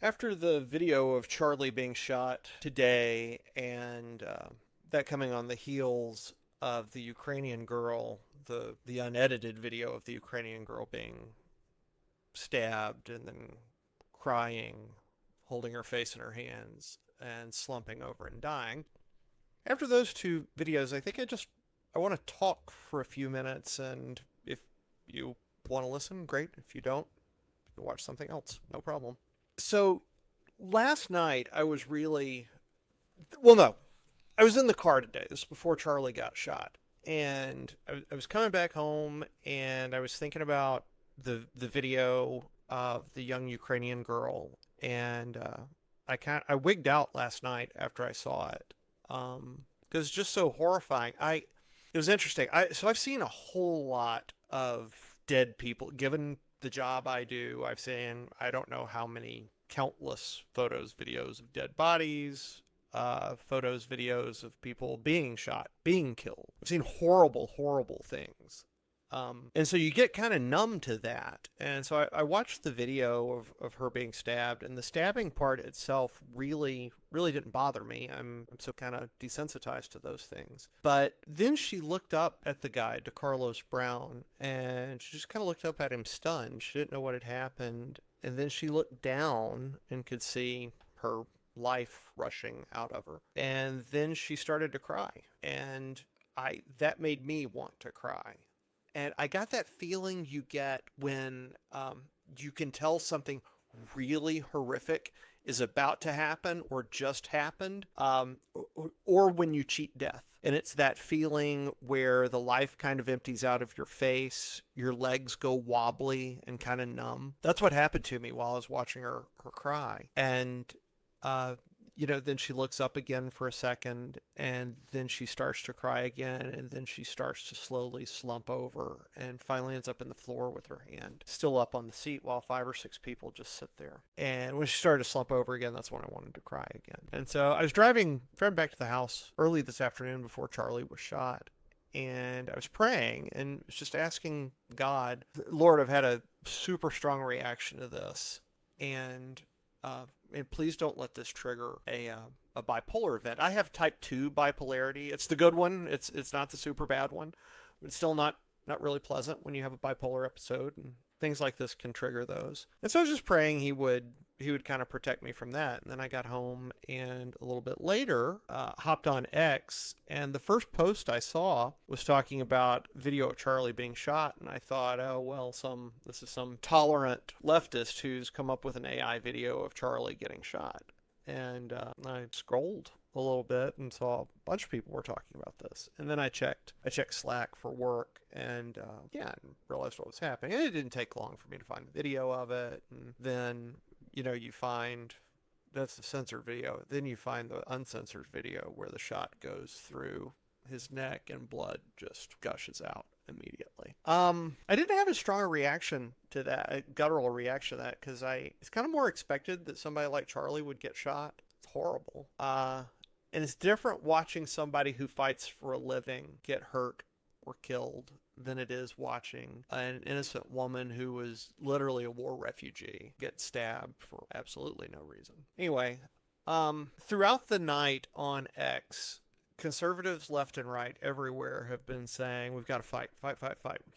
After the video of Charlie being shot today and that coming on the heels of the Ukrainian girl, the unedited video of the Ukrainian girl being stabbed and then crying, holding her face in her hands and slumping over and dying. After those two videos, I think I want to talk for a few minutes, and if you want to listen, great. If you don't, you can watch something else. No problem. So last night I was really well, no, I was in the car today. This was before Charlie got shot, and I was coming back home, and I was thinking about the video of the young Ukrainian girl, and I wigged out last night after I saw it, because it's just so horrifying. It was interesting. I've seen a whole lot of dead people. Given the job I do, I've seen I don't know how many countless photos, videos of dead bodies, photos, videos of people being shot, being killed. I've seen horrible, horrible things. And so you get kind of numb to that. And so I watched the video of her being stabbed, and the stabbing part itself really, really didn't bother me. I'm so kind of desensitized to those things. But then she looked up at the guy, Decarlos Brown, and she just kind of looked up at him stunned. She didn't know what had happened. And then she looked down and could see her life rushing out of her. And then she started to cry. And that made me want to cry. And I got that feeling you get when you can tell something really horrific is about to happen or just happened, or when you cheat death. And it's that feeling where the life kind of empties out of your face, your legs go wobbly and kind of numb. That's what happened to me while I was watching her cry. And uh, then she looks up again for a second, and then she starts to cry again, and then she starts to slowly slump over and finally ends up in the floor with her hand still up on the seat while 5 or 6 people just sit there. And when she started to slump over again, that's when I wanted to cry again. And so I was driving back to the house early this afternoon before Charlie was shot, and I was praying and was just asking God, Lord, I've had a super strong reaction to this, and please don't let this trigger a bipolar event. I have type 2 bipolarity. It's the good one. It's not the super bad one. It's still not really pleasant when you have a bipolar episode, and things like this can trigger those. And so I was just praying he would kind of protect me from that. And then I got home, and a little bit later hopped on X, and the first post I saw was talking about video of Charlie being shot, and I thought, oh well, this is some tolerant leftist who's come up with an AI video of Charlie getting shot. And I scrolled a little bit and saw a bunch of people were talking about this. And then I checked Slack for work, and and realized what was happening. And it didn't take long for me to find a video of it. And then you find that's the censored video. Then you find the uncensored video where the shot goes through his neck and blood just gushes out immediately. I didn't have a strong reaction to that, a guttural reaction to that, because it's kind of more expected that somebody like Charlie would get shot. It's horrible. And it's different watching somebody who fights for a living get hurt or killed than it is watching an innocent woman who was literally a war refugee get stabbed for absolutely no reason. Anyway, throughout the night on X, conservatives left and right everywhere have been saying we've got to fight. We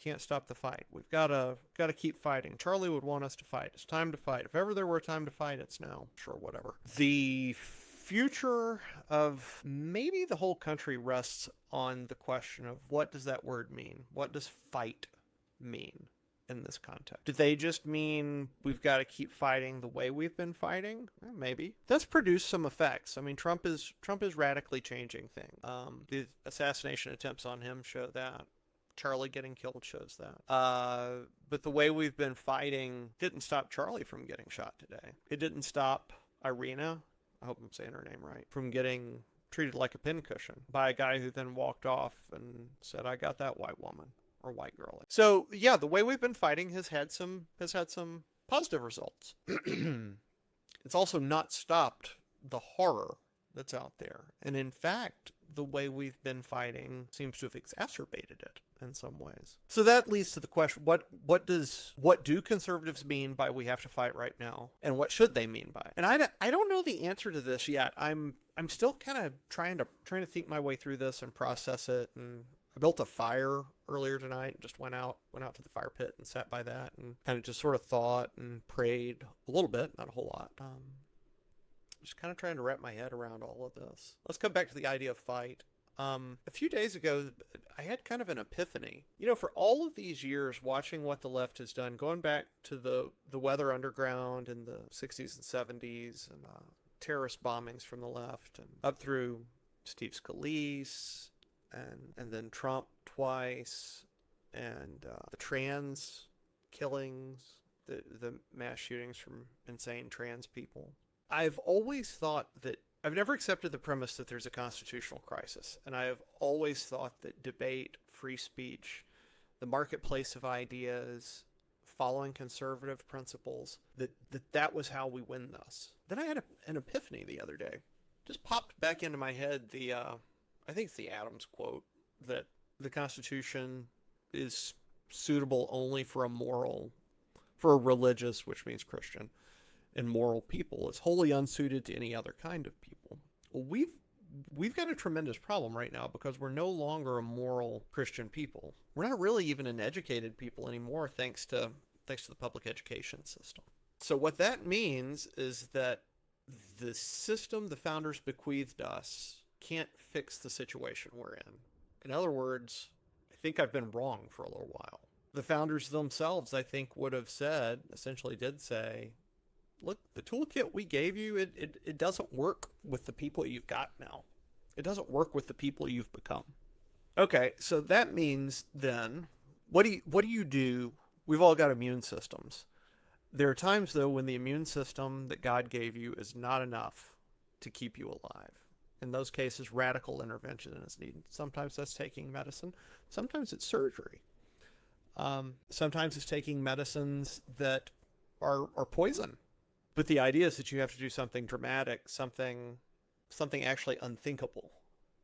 can't stop the fight. We've got to keep fighting. Charlie would want us to fight. It's time to fight. If ever there were a time to fight, it's now. Sure, whatever. The future of maybe the whole country rests on the question of what does that word mean? What does fight mean in this context? Do they just mean we've got to keep fighting the way we've been fighting? Maybe. That's produced some effects. I mean, Trump is radically changing things. The assassination attempts on him show that. Charlie getting killed shows that. But the way we've been fighting didn't stop Charlie from getting shot today. It didn't stop Iryna, I hope I'm saying her name right, from getting treated like a pincushion by a guy who then walked off and said, I got that white woman or white girl. So yeah, the way we've been fighting has had some positive results. It's also not stopped the horror that's out there. And in fact, the way we've been fighting seems to have exacerbated it. in some ways. So that leads to the question, what do conservatives mean by we have to fight right now? And what should they mean by it? And I don't know the answer to this yet. I'm still kind of trying to think my way through this and process it. And I built a fire earlier tonight and just went out to the fire pit and sat by that and kind of just sort of thought and prayed a little bit, not a whole lot. Just kind of trying to wrap my head around all of this. Let's come back to the idea of fight. A few days ago, I had kind of an epiphany. For all of these years watching what the left has done, going back to the Weather Underground in the 60s and 70s and terrorist bombings from the left and up through Steve Scalise and then Trump twice and the trans killings, the mass shootings from insane trans people. I've always thought that I've never accepted the premise that there's a constitutional crisis, and I have always thought that debate, free speech, the marketplace of ideas, following conservative principles, that was how we win this. Then I had an epiphany the other day. Just popped back into my head I think it's the Adams quote, that the Constitution is suitable only for a religious, which means Christian, and moral people. It's wholly unsuited to any other kind of people. Well, we've got a tremendous problem right now because we're no longer a moral Christian people. We're not really even an educated people anymore, thanks to the public education system. So what that means is that the system the founders bequeathed us can't fix the situation we're in. In other words, I think I've been wrong for a little while. The founders themselves, I think, essentially did say, look, the toolkit we gave you, it doesn't work with the people you've got now. It doesn't work with the people you've become. Okay, so that means then, what do you do? We've all got immune systems. There are times, though, when the immune system that God gave you is not enough to keep you alive. In those cases, radical intervention is needed. Sometimes that's taking medicine. Sometimes it's surgery. Sometimes it's taking medicines that are poison. But the idea is that you have to do something dramatic, something actually unthinkable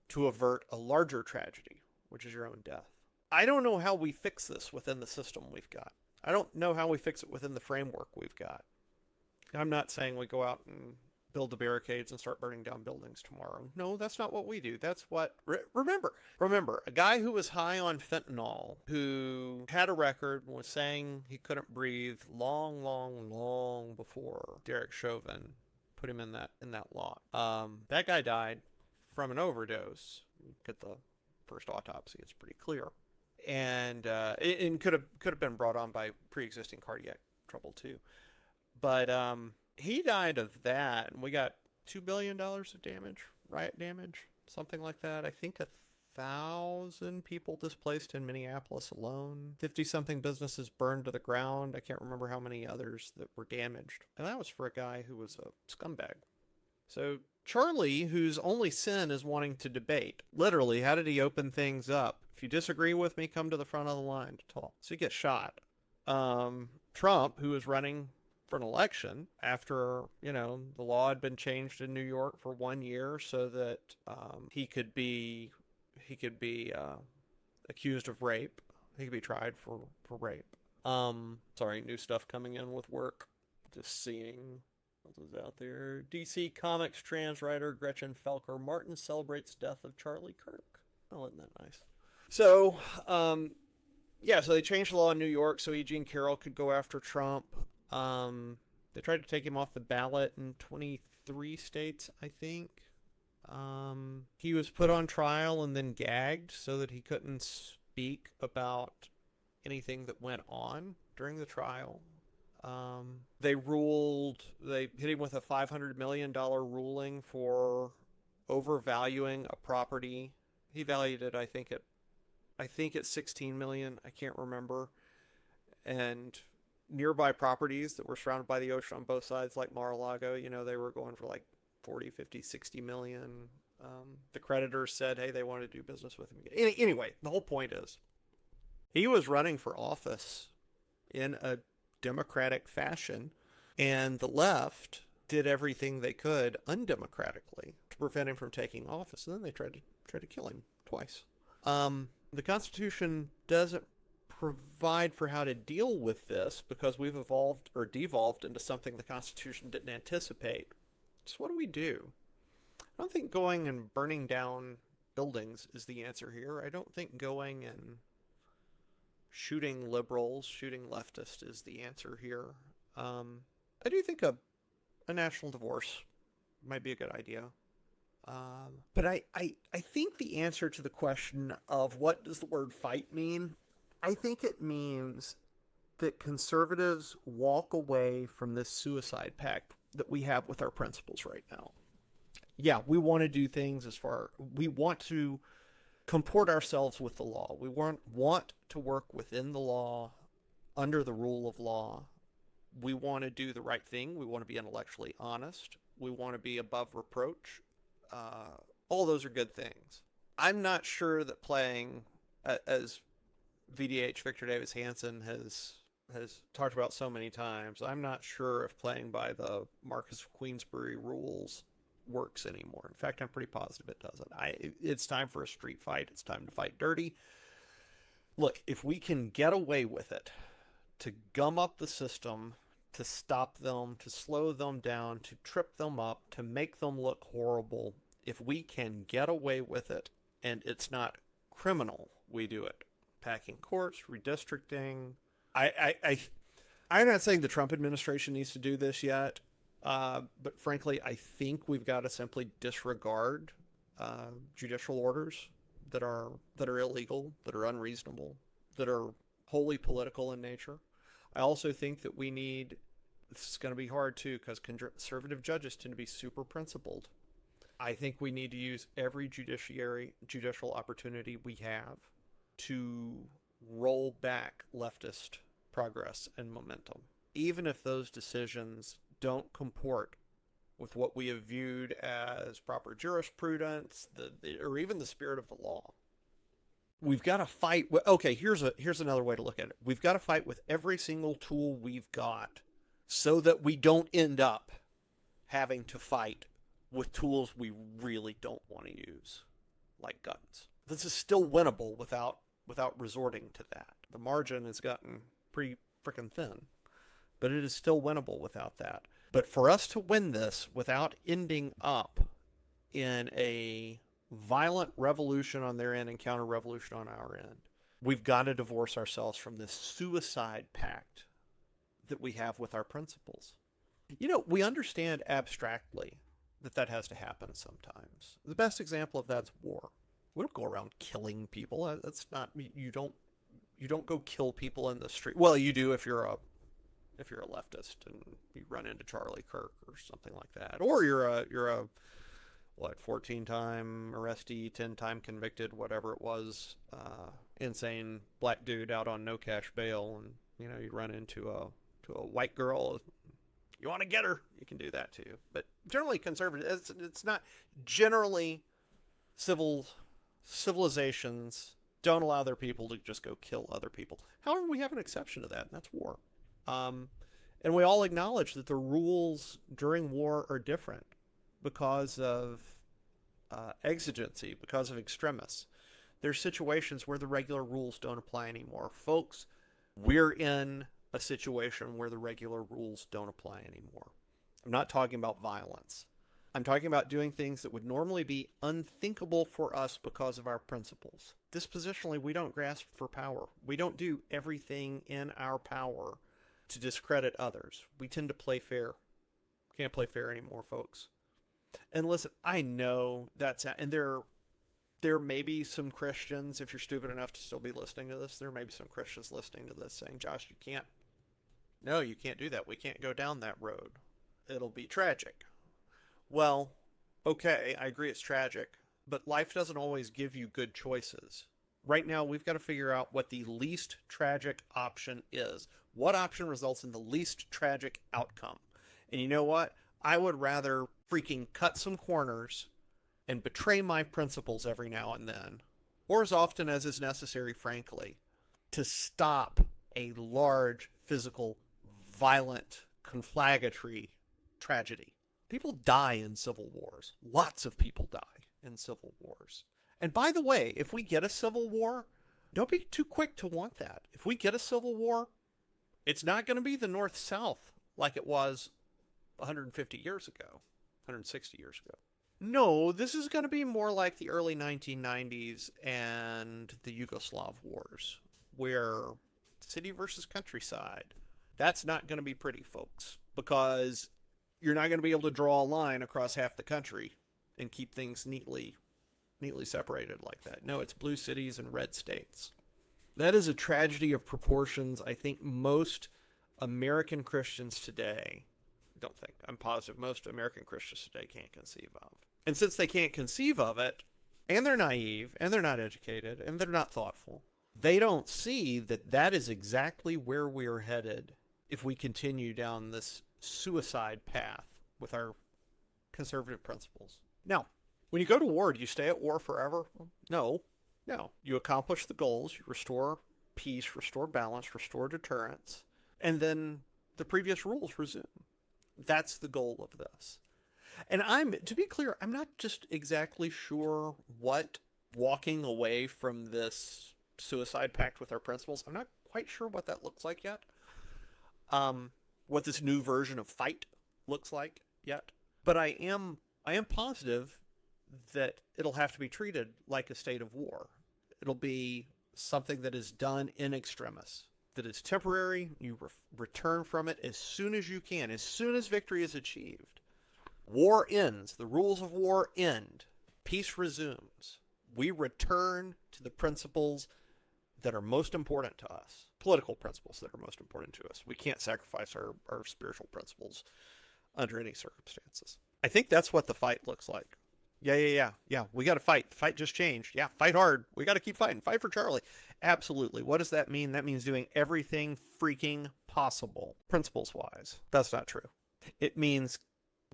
to avert a larger tragedy, which is your own death. I don't know how we fix this within the system we've got. I don't know how we fix it within the framework we've got. I'm not saying we go out and build the barricades and start burning down buildings tomorrow. No, that's not what we do. That's what... Remember, a guy who was high on fentanyl, who had a record, was saying he couldn't breathe long before Derek Chauvin put him in that lot. That guy died from an overdose. Get the first autopsy, it's pretty clear. And it could have been brought on by pre-existing cardiac trouble too. But he died of that, and we got $2 billion of damage, riot damage, something like that. I think 1,000 people displaced in Minneapolis alone. 50-something businesses burned to the ground. I can't remember how many others that were damaged. And that was for a guy who was a scumbag. So Charlie, whose only sin is wanting to debate, literally, how did he open things up? If you disagree with me, come to the front of the line to talk. So he gets shot. Trump, who is running for an election after, the law had been changed in New York for 1 year so that he could be accused of rape. He could be tried for rape. New stuff coming in with work. Just seeing what was out there. DC Comics trans writer Gretchen Felker Martin celebrates death of Charlie Kirk. Oh, isn't that nice? So, so they changed the law in New York so E. Jean Carroll could go after Trump. They tried to take him off the ballot in 23 states, I think. He was put on trial and then gagged so that he couldn't speak about anything that went on during the trial. They hit him with a $500 million ruling for overvaluing a property. He valued it, I think at 16 million. I can't remember. And nearby properties that were surrounded by the ocean on both sides, like Mar-a-Lago, they were going for like 40, 50, 60 million. The creditors said, hey, they wanted to do business with him again. Anyway, the whole point is he was running for office in a democratic fashion, and the left did everything they could undemocratically to prevent him from taking office. And then they tried to kill him twice. The Constitution doesn't provide for how to deal with this because we've evolved or devolved into something the Constitution didn't anticipate. So what do? I don't think going and burning down buildings is the answer here. I don't think going and shooting liberals, shooting leftists is the answer here. I do think a national divorce might be a good idea. But I think the answer to the question of what does the word fight mean, I think it means that conservatives walk away from this suicide pact that we have with our principles right now. Yeah, we want to do things we want to comport ourselves with the law. We want to work within the law, under the rule of law. We want to do the right thing. We want to be intellectually honest. We want to be above reproach. All those are good things. I'm not sure that playing, as VDH Victor Davis Hanson has talked about so many times, I'm not sure if playing by the Marquess of Queensberry rules works anymore. In fact, I'm pretty positive it doesn't. It's time for a street fight. It's time to fight dirty. Look, if we can get away with it, to gum up the system, to stop them, to slow them down, to trip them up, to make them look horrible, if we can get away with it and it's not criminal, we do it. Packing courts, redistricting. I'm not saying the Trump administration needs to do this yet, but frankly, I think we've got to simply disregard judicial orders that are illegal, that are unreasonable, that are wholly political in nature. I also think that we need, this is going to be hard too, because conservative judges tend to be super principled. I think we need to use every judicial opportunity we have to roll back leftist progress and momentum, even if those decisions don't comport with what we have viewed as proper jurisprudence, or even the spirit of the law. We've got to fight. Okay, here's another way to look at it. We've got to fight with every single tool we've got so that we don't end up having to fight with tools we really don't want to use, like guns. This is still winnable without resorting to that. The margin has gotten pretty freaking thin, but it is still winnable without that. But for us to win this without ending up in a violent revolution on their end and counter-revolution on our end, we've got to divorce ourselves from this suicide pact that we have with our principles. You know, we understand abstractly that has to happen sometimes. The best example of that's war. We don't go around killing people. That's not, you don't go kill people in the street. Well, you do if you're a leftist and you run into Charlie Kirk or something like that, or you're a 14-time arrestee, 10-time convicted, whatever it was, insane black dude out on no cash bail, and you run into a white girl. You want to get her, you can do that too. But generally conservative, it's not generally civilizations don't allow their people to just go kill other people. However, we have an exception to that, and that's war. And we all acknowledge that the rules during war are different because of exigency, because of extremis. There's situations where the regular rules don't apply anymore. Folks, we're in a situation where the regular rules don't apply anymore. I'm not talking about violence. I'm talking about doing things that would normally be unthinkable for us because of our principles. Dispositionally, we don't grasp for power. We don't do everything in our power to discredit others. We tend to play fair. Can't play fair anymore, folks. And listen, I know and there may be some Christians, if you're stupid enough to still be listening to this, there may be some Christians listening to this saying, Josh, you can't do that. We can't go down that road. It'll be tragic. Well, okay, I agree it's tragic, but life doesn't always give you good choices. Right now, we've got to figure out what the least tragic option is. What option results in the least tragic outcome? And you know what? I would rather freaking cut some corners and betray my principles every now and then, or as often as is necessary, frankly, to stop a large, physical, violent, conflagratory tragedy. People die in civil wars. Lots of people die in civil wars. And by the way, if we get a civil war, Don't be too quick to want that. If we get a civil war, it's not going to be the North-South like it was 150 years ago, 160 years ago. No, this is going to be more like the early 1990s and the Yugoslav wars, where city versus countryside. That's not going to be pretty, folks, because you're not going to be able to draw a line across half the country and keep things neatly separated like that. No, it's blue cities and red states. That is a tragedy of proportions I think most American Christians today, I'm positive most American Christians today can't conceive of. And since they can't conceive of it, and they're naive, and they're not educated, and they're not thoughtful, they don't see that that is exactly where we're headed if we continue down this suicide path with our conservative principles. Now, when you go to war, do you stay at war forever? No. You accomplish the goals, you restore peace, restore balance, restore deterrence, and then the previous rules resume. That's the goal of this. And to be clear, I'm not just exactly sure what walking away from this suicide pact with our principles, I'm not quite sure what that looks like yet. What this new version of fight looks like yet. But I am positive that it'll have to be treated like a state of war. It'll be something that is done in extremis, that is temporary. You return from it as soon as you can, as soon as victory is achieved. War ends. The rules of war end. Peace resumes. We return to the principles that are most important to us, political principles that are most important to us. We can't sacrifice our spiritual principles under any circumstances. I think that's what the fight looks like. Yeah. We got to fight. The fight just changed. Yeah, fight hard. We got to keep fighting. Fight for Charlie. Absolutely. What does that mean? That means doing everything freaking possible, principles-wise. That's not true. It means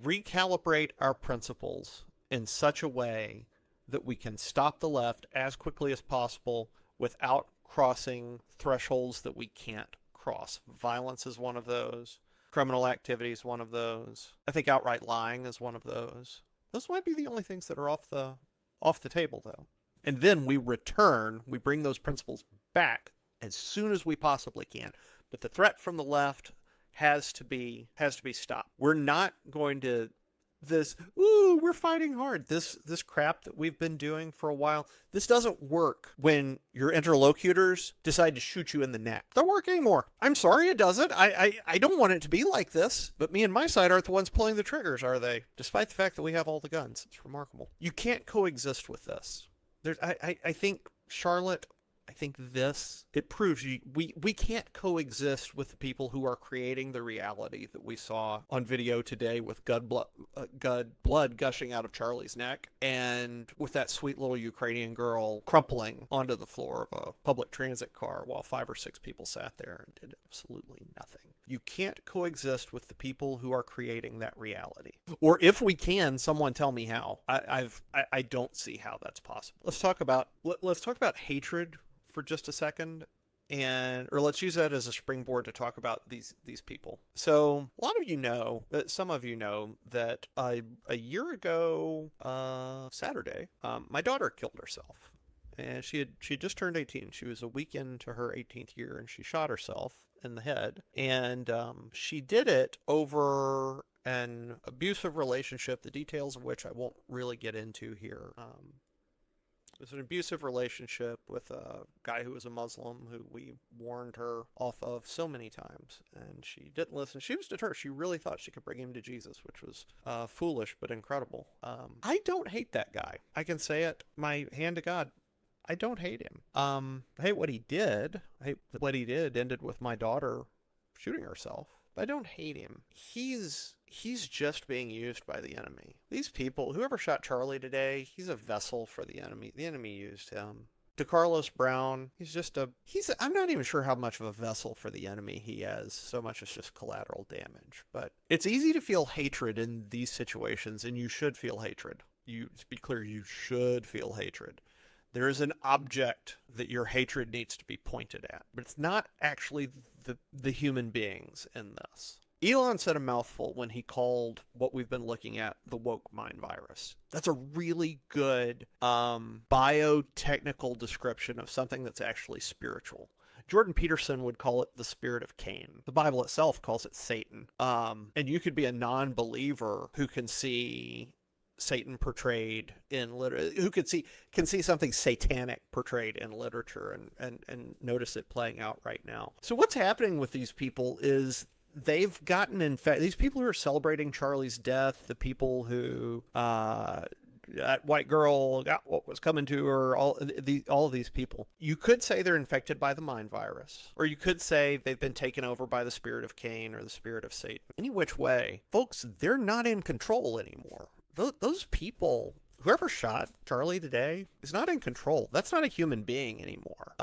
recalibrate our principles in such a way that we can stop the left as quickly as possible without crossing thresholds that we can't cross. Violence is one of those. Criminal activity is one of those. I think outright lying is one of those. Those might be the only things that are off the table, though. And then we bring those principles back as soon as we possibly can. But the threat from the left has to be stopped. We're not going to we're fighting hard. This crap that we've been doing for a while, this doesn't work when your interlocutors decide to shoot you in the neck. It doesn't work anymore. I'm sorry, it doesn't. I don't want it to be like this, but me and my side aren't the ones pulling the triggers, are they? Despite the fact that we have all the guns. It's remarkable. You can't coexist with this. I think, Charlotte, it proves we can't coexist with the people who are creating the reality that we saw on video today with blood gushing out of Charlie's neck, and with that sweet little Ukrainian girl crumpling onto the floor of a public transit car while 5 or 6 people sat there and did absolutely nothing. You can't coexist with the people who are creating that reality. Or if we can, someone tell me how. I don't see how that's possible. Let's talk about hatred for just a second, or let's use that as a springboard to talk about these people. So a lot of you know, some of you know, that a year ago Saturday, my daughter killed herself, and she just turned 18. She was a week into her 18th year, and she shot herself in the head, and she did it over an abusive relationship, the details of which I won't really get into here. It was an abusive relationship with a guy who was a Muslim who we warned her off of so many times, and she didn't listen. She was deterred. She really thought she could bring him to Jesus, which was foolish but incredible. I don't hate that guy. I can say it, my hand to God. I don't hate him. I hate what he did. What he did ended with my daughter shooting herself. But I don't hate him. He's just being used by the enemy. These people, whoever shot Charlie today, he's a vessel for the enemy. The enemy used him. Decarlos Brown, I'm not even sure how much of a vessel for the enemy he is, so much as just collateral damage. But it's easy to feel hatred in these situations, and you should feel hatred. To be clear, you should feel hatred. There is an object that your hatred needs to be pointed at, but it's not actually the human beings in this. Elon said a mouthful when he called what we've been looking at the woke mind virus. That's a really good biotechnical description of something that's actually spiritual. Jordan Peterson would call it the spirit of Cain. The Bible itself calls it Satan. And you could be a non-believer who can see Satan portrayed in literature, who can see something satanic portrayed in literature and notice it playing out right now. So what's happening with these people is they've gotten infected. These people who are celebrating Charlie's death, the people who that white girl got what was coming to her, all of these people, you could say they're infected by the mind virus, or you could say they've been taken over by the spirit of Cain or the spirit of Satan. Any which way, folks, they're not in control anymore. Those people, whoever shot Charlie today, is not in control. That's not a human being anymore.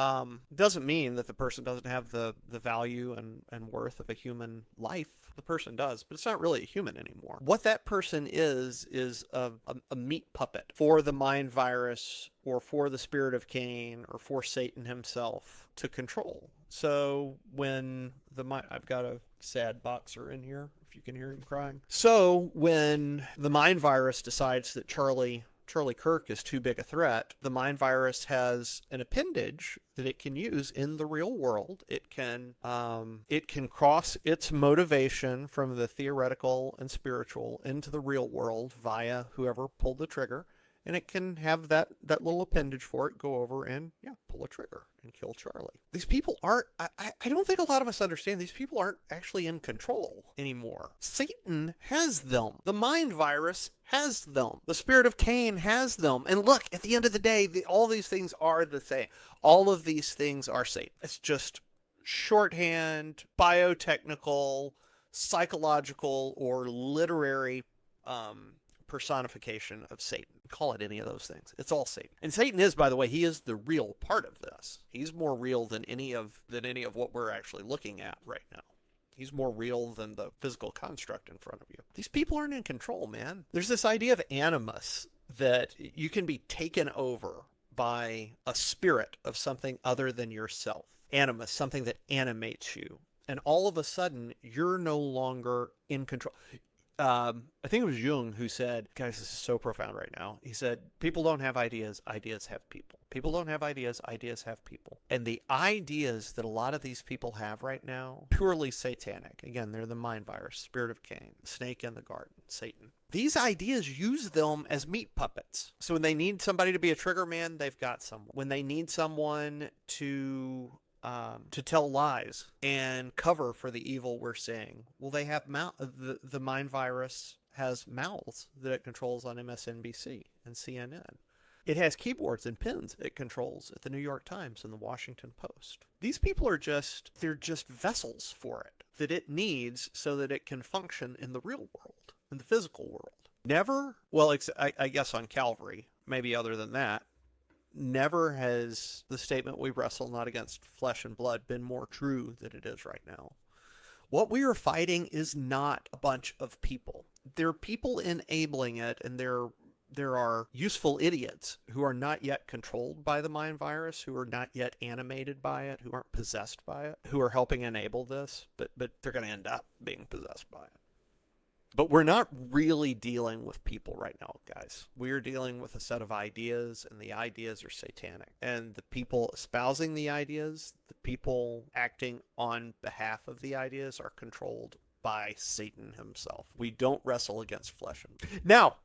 Doesn't mean that the person doesn't have the value and worth of a human life. The person does, but it's not really a human anymore. What that person is a meat puppet for the mind virus or for the spirit of Cain or for Satan himself to control. So when I've got a sad boxer in here, if you can hear him crying. So when the mind virus decides that Charlie Kirk is too big a threat, the mind virus has an appendage that it can use in the real world. It can cross its motivation from the theoretical and spiritual into the real world via whoever pulled the trigger. And it can have that little appendage for it go over and, pull a trigger and kill Charlie. These people aren't, I don't think a lot of us understand, these people aren't actually in control anymore. Satan has them. The mind virus has them. The spirit of Cain has them. And look, at the end of the day, all these things are the same. All of these things are Satan. It's just shorthand, biotechnical, psychological, or literary personification of Satan. Call it any of those things. It's all Satan. And Satan is, by the way, he is the real part of this. He's more real than any of what we're actually looking at right now. He's more real than the physical construct in front of you. These people aren't in control, man. There's this idea of animus, that you can be taken over by a spirit of something other than yourself. Animus, something that animates you. And all of a sudden, you're no longer in control. I think it was Jung who said, guys, this is so profound right now. He said, people don't have ideas, ideas have people. People don't have ideas, ideas have people. And the ideas that a lot of these people have right now, purely satanic. Again, they're the mind virus, spirit of Cain, snake in the garden, Satan. These ideas use them as meat puppets. So when they need somebody to be a trigger man, they've got someone. When they need someone to tell lies and cover for the evil we're seeing, well, they have the mind virus has mouths that it controls on MSNBC and CNN. It has keyboards and pens it controls at the New York Times and the Washington Post. These people they're just vessels for it that it needs so that it can function in the real world, in the physical world. Never, well, I guess on Calvary, maybe other than that, never has the statement, we wrestle not against flesh and blood, been more true than it is right now. What we are fighting is not a bunch of people. There are people enabling it, and there are useful idiots who are not yet controlled by the mind virus, who are not yet animated by it, who aren't possessed by it, who are helping enable this, but they're going to end up being possessed by it. But we're not really dealing with people right now, guys. We're dealing with a set of ideas, and the ideas are satanic. And the people espousing the ideas, the people acting on behalf of the ideas, are controlled by Satan himself. We don't wrestle against flesh and blood. Now,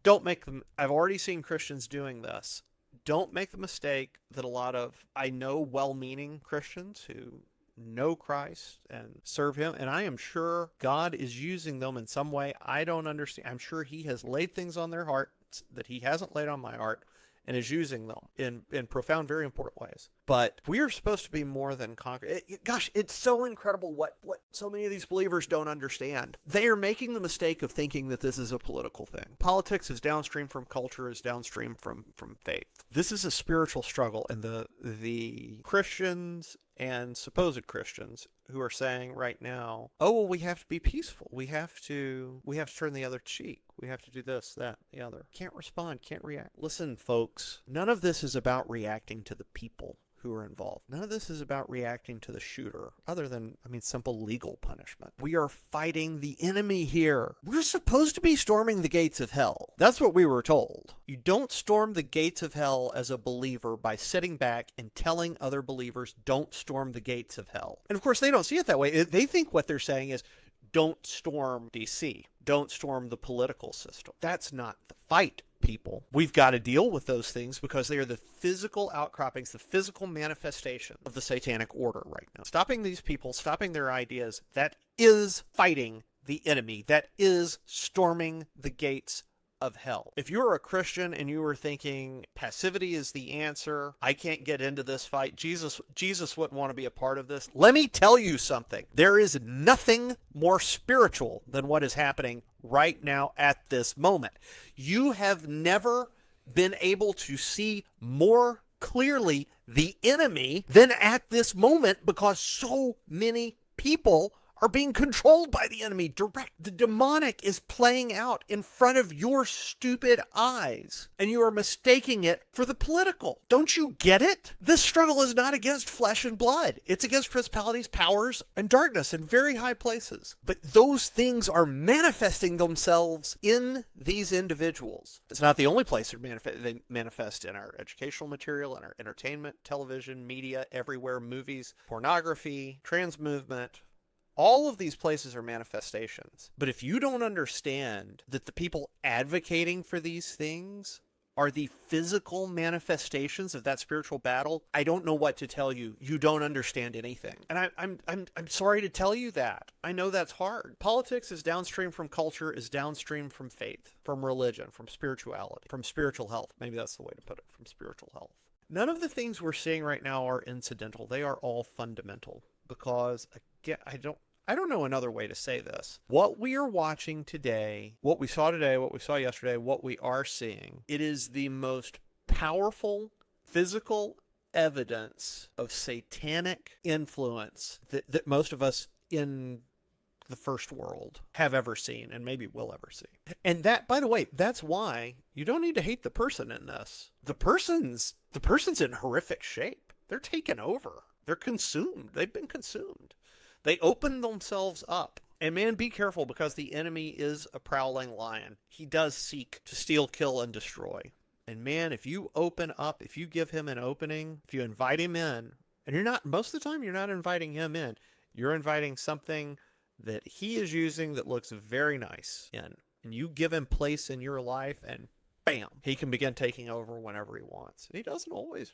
don't make them... I've already seen Christians doing this. Don't make the mistake that a lot of, I know, well-meaning Christians who know Christ and serve him, and I am sure God is using them in some way I don't understand. I'm sure he has laid things on their hearts that he hasn't laid on my heart and is using them in profound, very important ways. But we are supposed to be more than conquerors. Gosh, it's so incredible what so many of these believers don't understand. They are making the mistake of thinking that this is a political thing. Politics is downstream from culture, is downstream from faith. This is a spiritual struggle, and the Christians and supposed Christians who are saying right now, oh, well, we have to be peaceful. We have to turn the other cheek. We have to do this, that, the other. Can't respond, can't react. Listen, folks, none of this is about reacting to the people who are involved. None of this is about reacting to the shooter, other than, simple legal punishment. We are fighting the enemy here. We're supposed to be storming the gates of hell. That's what we were told. You don't storm the gates of hell as a believer by sitting back and telling other believers, don't storm the gates of hell. And of course, they don't see it that way. They think what they're saying is, don't storm DC. Don't storm the political system. That's not the fight, people. We've got to deal with those things because they are the physical outcroppings, the physical manifestation of the satanic order right now. Stopping these people, stopping their ideas, that is fighting the enemy. That is storming the gates of hell. If you're a Christian and you were thinking passivity is the answer, I can't get into this fight, Jesus wouldn't want to be a part of this. Let me tell you something. There is nothing more spiritual than what is happening right now at this moment. You have never been able to see more clearly the enemy than at this moment because so many people are being controlled by the enemy. The demonic is playing out in front of your stupid eyes, and you are mistaking it for the political. Don't you get it? This struggle is not against flesh and blood. It's against principalities, powers, and darkness in very high places. But those things are manifesting themselves in these individuals. It's not the only place they manifest in our educational material, in our entertainment, television, media, everywhere, movies, pornography, trans movement. All of these places are manifestations. But if you don't understand that the people advocating for these things are the physical manifestations of that spiritual battle, I don't know what to tell you. You don't understand anything. And I'm sorry to tell you that. I know that's hard. Politics is downstream from culture, is downstream from faith, from religion, from spirituality, from spiritual health. Maybe that's the way to put it, from spiritual health. None of the things we're seeing right now are incidental. They are all fundamental. Because, again, I don't know another way to say this. What we are watching today, what we saw today, what we saw yesterday, what we are seeing, it is the most powerful physical evidence of satanic influence that most of us in the first world have ever seen and maybe will ever see. And that, by the way, that's why you don't need to hate the person in this. The person's in horrific shape. They're taken over. They're consumed. They've been consumed. They open themselves up. And man, be careful because the enemy is a prowling lion. He does seek to steal, kill, and destroy. And man, if you open up, if you give him an opening, if you invite him in, and most of the time you're not inviting him in, you're inviting something that he is using that looks very nice in. And you give him place in your life and bam, he can begin taking over whenever he wants. And he doesn't always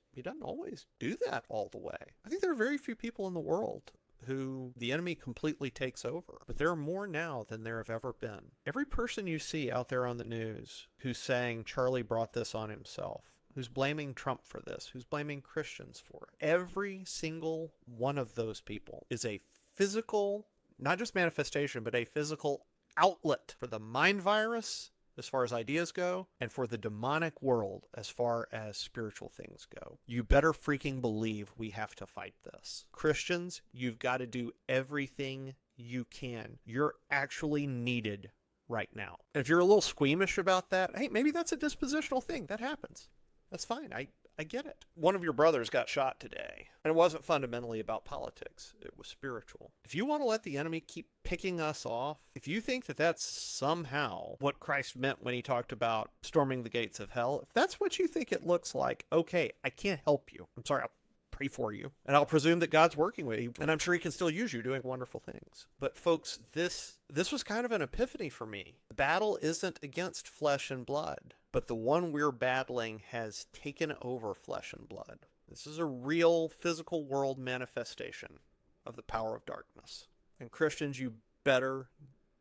do that all the way. I think there are very few people in the world who the enemy completely takes over. But there are more now than there have ever been. Every person you see out there on the news who's saying Charlie brought this on himself, who's blaming Trump for this, who's blaming Christians for it, every single one of those people is a physical, not just manifestation, but a physical outlet for the mind virus as far as ideas go, and for the demonic world as far as spiritual things go. You better freaking believe we have to fight this. Christians, you've got to do everything you can. You're actually needed right now. And if you're a little squeamish about that, hey, maybe that's a dispositional thing. That happens. That's fine. I get it. One of your brothers got shot today, and it wasn't fundamentally about politics. It was spiritual. If you want to let the enemy keep picking us off, if you think that that's somehow what Christ meant when he talked about storming the gates of hell, if that's what you think it looks like, okay, I can't help you. I'm sorry, I'll pray for you. And I'll presume that God's working with you, and I'm sure he can still use you doing wonderful things. But folks, this was kind of an epiphany for me. The battle isn't against flesh and blood, but the one we're battling has taken over flesh and blood. This is a real physical world manifestation of the power of darkness. And Christians, you better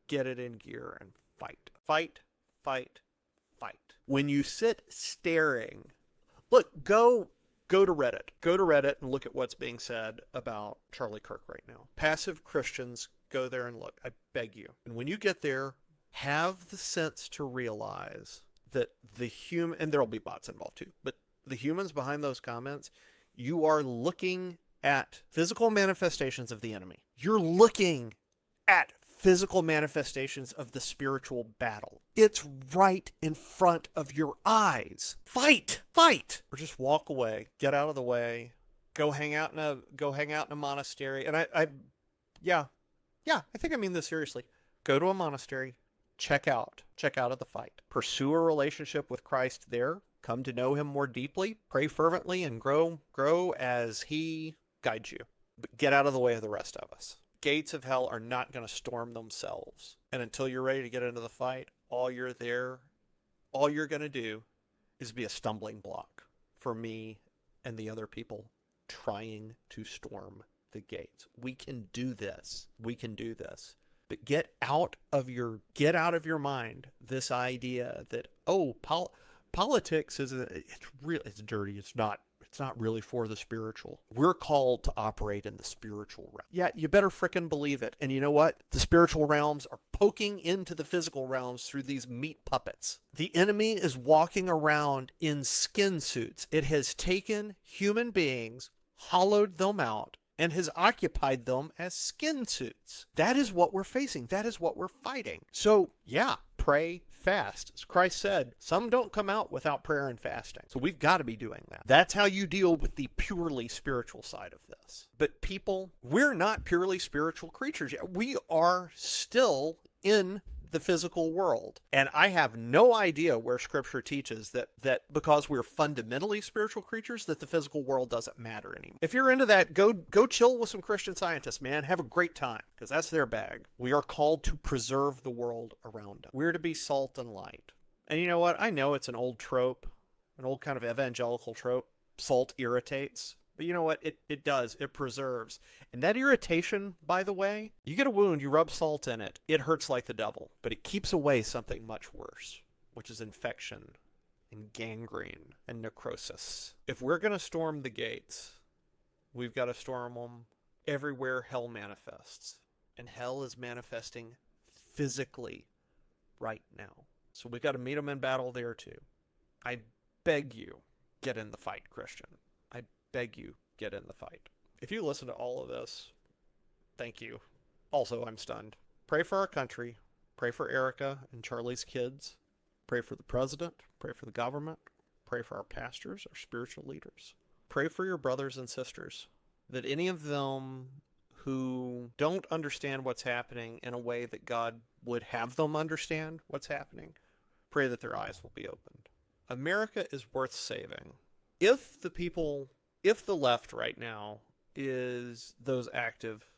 get it in gear and fight. Fight, fight, fight. When you sit staring, look, go to Reddit. Go to Reddit and look at what's being said about Charlie Kirk right now. Passive Christians, go there and look. I beg you. And when you get there, have the sense to realize that and there'll be bots involved too, but the humans behind those comments, you are looking at physical manifestations of the enemy. You're looking at physical manifestations of the spiritual battle. It's right in front of your eyes. Fight! Fight! Or just walk away. Get out of the way. Go hang out in a monastery. And yeah, I think I mean this seriously. Go to a monastery, check out of the fight. Pursue a relationship with Christ there. Come to know him more deeply. Pray fervently and grow as he guides you. But get out of the way of the rest of us. Gates of hell are not going to storm themselves. And until you're ready to get into the fight, all you're going to do is be a stumbling block for me and the other people trying to storm the gates. We can do this. But get out of your mind this idea that, oh, politics it's dirty. It's not really for the spiritual. We're called to operate in the spiritual realm. Yeah, you better frickin' believe it. And you know what? The spiritual realms are poking into the physical realms through these meat puppets. The enemy is walking around in skin suits. It has taken human beings, hollowed them out, and has occupied them as skin suits. That is what we're facing. That is what we're fighting. So, yeah, pray, fast. As Christ said, some don't come out without prayer and fasting. So we've got to be doing that. That's how you deal with the purely spiritual side of this. But people, we're not purely spiritual creatures yet. We are still in the physical world. And I have no idea where Scripture teaches that because we're fundamentally spiritual creatures, that the physical world doesn't matter anymore. If you're into that, go chill with some Christian scientists, man. Have a great time, because that's their bag. We are called to preserve the world around us. We're to be salt and light. And you know what? I know it's an old trope, an old kind of evangelical trope. Salt irritates. But you know what? It does. It preserves. And that irritation, by the way, you get a wound, you rub salt in it. It hurts like the devil. But it keeps away something much worse, which is infection and gangrene and necrosis. If we're going to storm the gates, we've got to storm them everywhere hell manifests. And hell is manifesting physically right now. So we've got to meet them in battle there too. I beg you, get in the fight, Christian. Beg you, get in the fight. If you listen to all of this, thank you. Also, I'm stunned. Pray for our country. Pray for Erica and Charlie's kids. Pray for the president. Pray for the government. Pray for our pastors, our spiritual leaders. Pray for your brothers and sisters, that any of them who don't understand what's happening in a way that God would have them understand what's happening, pray that their eyes will be opened. America is worth saving. If the left right now is those active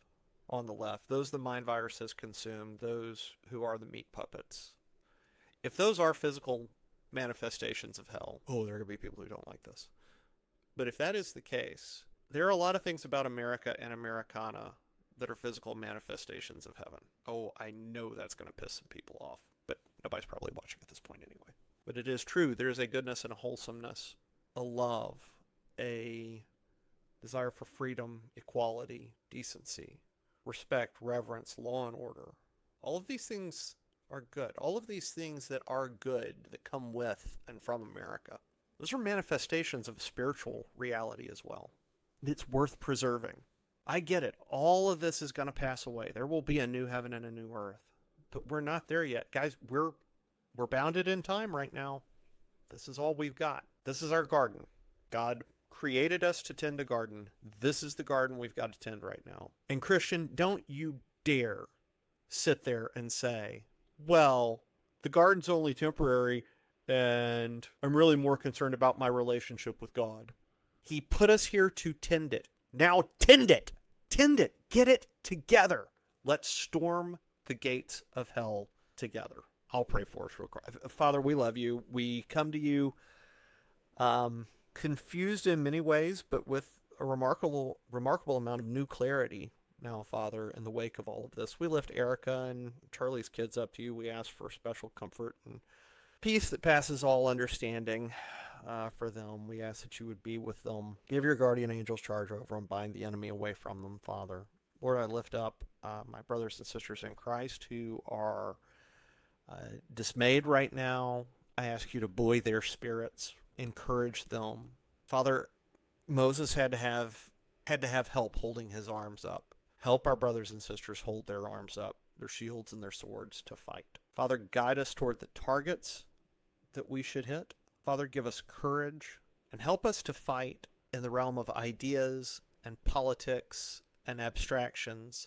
on the left, those the mind virus has consumed, those who are the meat puppets, if those are physical manifestations of hell, oh, there are going to be people who don't like this. But if that is the case, there are a lot of things about America and Americana that are physical manifestations of heaven. Oh, I know that's going to piss some people off, but nobody's probably watching at this point anyway. But it is true. There is a goodness and a wholesomeness, a love, a desire for freedom, equality, decency, respect, reverence, law and order. All of these things are good. All of these things that are good that come with and from America, those are manifestations of spiritual reality as well. It's worth preserving. I get it. All of this is going to pass away. There will be a new heaven and a new earth. But we're not there yet. Guys, we're bounded in time right now. This is all we've got. This is our garden. God created us to tend a garden. This is the garden we've got to tend right now. And Christian, don't you dare sit there and say, well, the garden's only temporary and I'm really more concerned about my relationship with God. He put us here to tend it. Now tend it. Tend it. Get it together. Let's storm the gates of hell together. I'll pray for us real quick. Father, we love you. We come to you confused in many ways, but with a remarkable amount of new clarity now, Father, in the wake of all of this. We lift Erica and Charlie's kids up to you. We ask for special comfort and peace that passes all understanding for them. We ask that you would be with them. Give your guardian angels charge over them. Bind the enemy away from them, Father. Lord, I lift up my brothers and sisters in Christ who are dismayed right now. I ask you to buoy their spirits, encourage them. Father, Moses had to have help holding his arms up. Help our brothers and sisters hold their arms up, their shields and their swords to fight. Father, guide us toward the targets that we should hit. Father, give us courage and help us to fight in the realm of ideas and politics and abstractions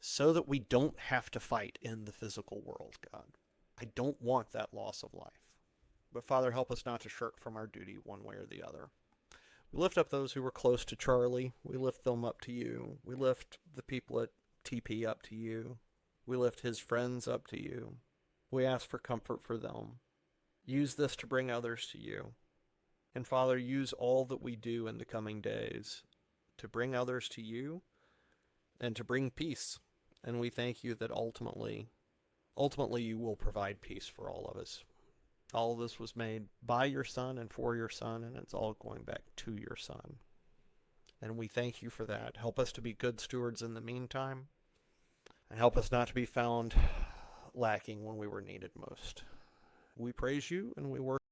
so that we don't have to fight in the physical world, God. I don't want that loss of life. But Father, help us not to shirk from our duty one way or the other. We lift up those who were close to Charlie. We lift them up to you. We lift the people at TP up to you. We lift his friends up to you. We ask for comfort for them. Use this to bring others to you. And Father, use all that we do in the coming days to bring others to you and to bring peace. And we thank you that ultimately you will provide peace for all of us. All of this was made by your Son and for your Son, and it's all going back to your Son. And we thank you for that. Help us to be good stewards in the meantime, and help us not to be found lacking when we were needed most. We praise you and we worship